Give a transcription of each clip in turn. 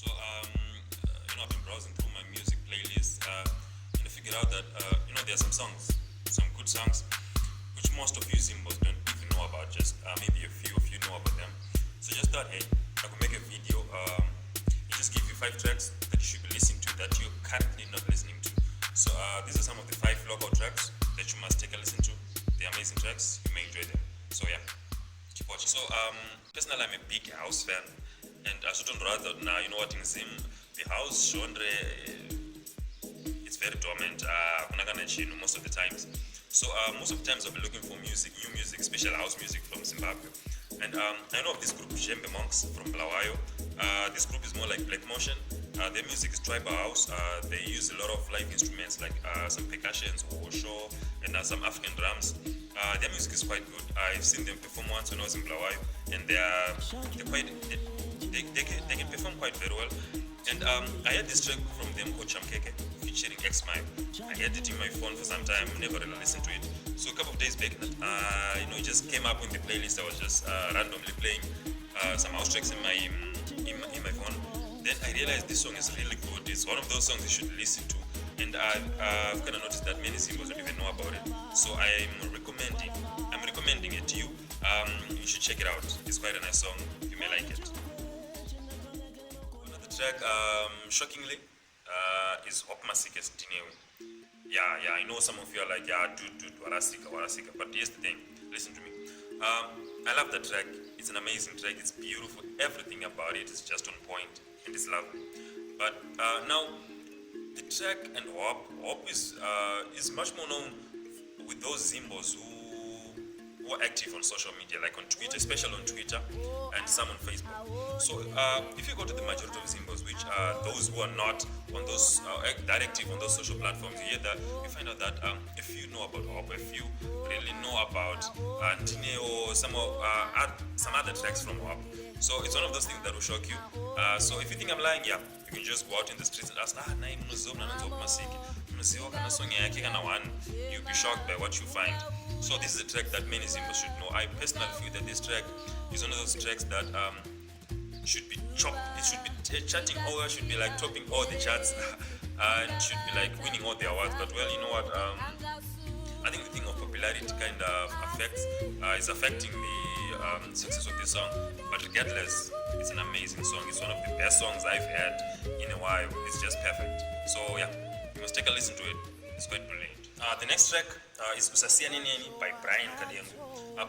I've been browsing through my music playlist and I figured out that there are some songs, some good songs, which most of you Zimbos don't even know about. Just maybe a few of you know about them. So just thought, hey, I could make a video. It just give you 5 tracks that you should be listening to that you're currently not listening to. So these are some of the 5 local tracks that you must take a listen to. They're amazing tracks. You may enjoy them. So yeah, keep watching. Personally, I'm a big house fan, and I shouldn't rather now. You know what in Zim, the house genre, it's very dormant. Most of the times. Most of the times I'll be looking for music, new music, special house music from Zimbabwe. And I know of this group, Jembe Monks from Blawayo. This group is more like Black Motion. Their music is tribal house. They use a lot of live instruments like some percussions, osho, and some African drums. Their music is quite good. I've seen them perform once when I was in Blawayo, and they can perform quite very well. And I had this track from them called Chamkeke featuring X Mile. I had it in my phone for some time, never really listened to it. So a couple of days back, it just came up in the playlist. I was just randomly playing some house tracks in my phone. Then I realized this song is really good. It's one of those songs you should listen to. And I've kind of noticed that many singles don't even know about it. So I'm recommending it to you. You should check it out. It's quite a nice song. You may like it. Another track, shockingly, is Hop Masike's Dinewe. Yeah, I know some of you are like, yeah, dude, warasika. But here's the thing, listen to me. I love that track. It's an amazing track. It's beautiful. Everything about it is just on point, and it's lovely. But now, the track and Hop is much more known with those Zimbos who are active on social media, like on Twitter, especially on Twitter, and some on Facebook. So if you go to the majority of Zimbos, which are those who are not on those that active on those social platforms, you find out that if you know about Hop, if you really know about Ntine or some other tracks from Hop, so it's one of those things that will shock you. So if you think I'm lying, yeah, you can just go out in the streets and ask, you'll be shocked by what you find. So this is a track that many Zimbos should know. I personally feel that this track is one of those tracks that should be chopped. It should be charting over, should be like topping all the charts, and should be like winning all the awards. But well, you know what? I think the thing of popularity kind of is affecting the success of this song. But regardless, it's an amazing song. It's one of the best songs I've heard in a while. It's just perfect. So yeah, you must take a listen to it. It's quite brilliant. The next track is Usasiani Neni by Brian Kadiengo.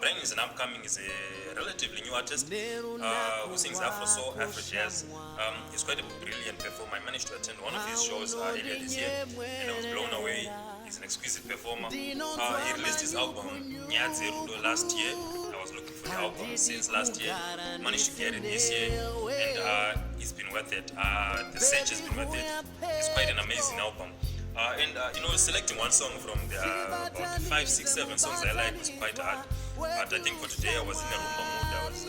Brian is an upcoming, is a relatively new artist who sings Afro soul, Afro jazz. He's quite a brilliant performer. I managed to attend one of his shows earlier this year, and I was blown away. He's an exquisite performer. He released his album Nyadze Rudo last year. I was looking for the album since last year. Managed to get it this year, and it's been worth it. The search has been worth it. It's quite an amazing album. Selecting one song from the about 5, 6, 7 songs I like was quite hard. But I think for today I was in a rumba mood. I was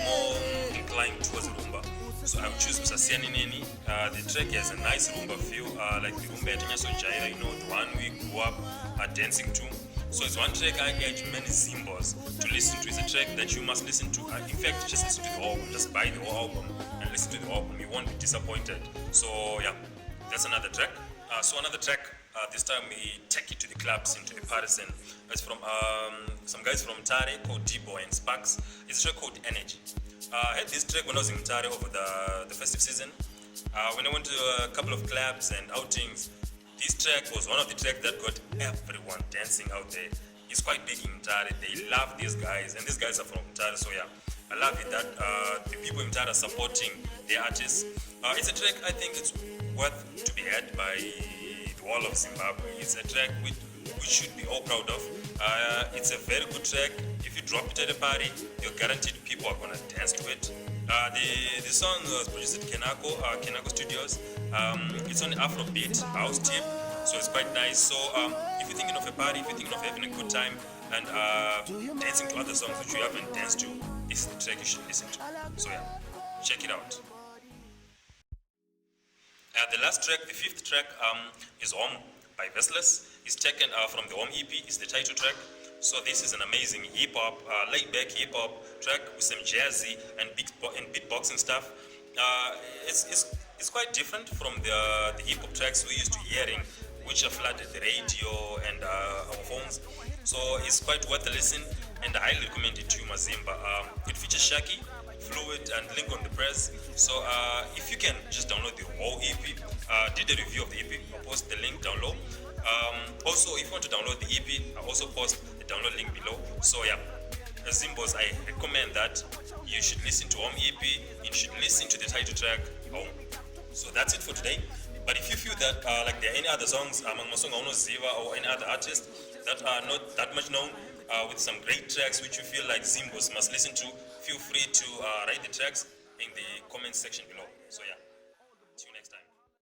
more inclined towards rumba. So I would choose Usasiani Neni. The track has a nice rumba feel, like the rumba at Nyaso Jaira, the one we grew up dancing to. So it's one track I urge many Zimbos to listen to. It's a track that you must listen to. In fact, just listen to the album. Just buy the whole album and listen to the album. You won't be disappointed. So yeah, that's another track. Another track, this time we take it to the clubs, into the parties, and it's from some guys from Tare called Debo and Sparks. It's a track called Energy. I had this track when I was in Tare over the festive season. When I went to a couple of clubs and outings, this track was one of the tracks that got everyone dancing out there. It's quite big in Tare. They love these guys, and these guys are from Tare, so yeah. I love it that the people in Tare are supporting their artists. It's a track I think it's worth to be heard by the whole of Zimbabwe. It's a track we should be all proud of. It's a very good track. If you drop it at a party, you're guaranteed people are gonna dance to it. The song was produced at Kenako Studios. It's on Afrobeat house tip, so it's quite nice. So if you're thinking of a party, if you're thinking of having a good time and dancing to other songs which you haven't danced to, this is the track you should listen to. So yeah, check it out. The last track, the 5th track, is Home by Vestless. It's taken from the Home EP. It's the title track. So this is an amazing hip-hop, laid-back hip-hop track with some jazzy and beatboxing stuff. it's quite different from the hip hop tracks we used to hearing, which have flooded the radio and our phones. So it's quite worth a listen, and I highly recommend it to you, Mazimba. It features Shaki, Fluid, and Link on the Press. So if you can just download the whole EP, did a review of the EP. I'll post the link down low. Also, if you want to download the EP, I'll also post the download link below. So yeah, Zimbos, I recommend that you should listen to Home EP. You should listen to the title track Home. So that's it for today. But if you feel that like there are any other songs among Masonga Ono Ziva or any other artists that are not that much known with some great tracks which you feel like Zimbos must listen to, feel free to write the tracks in the comment section below. So yeah.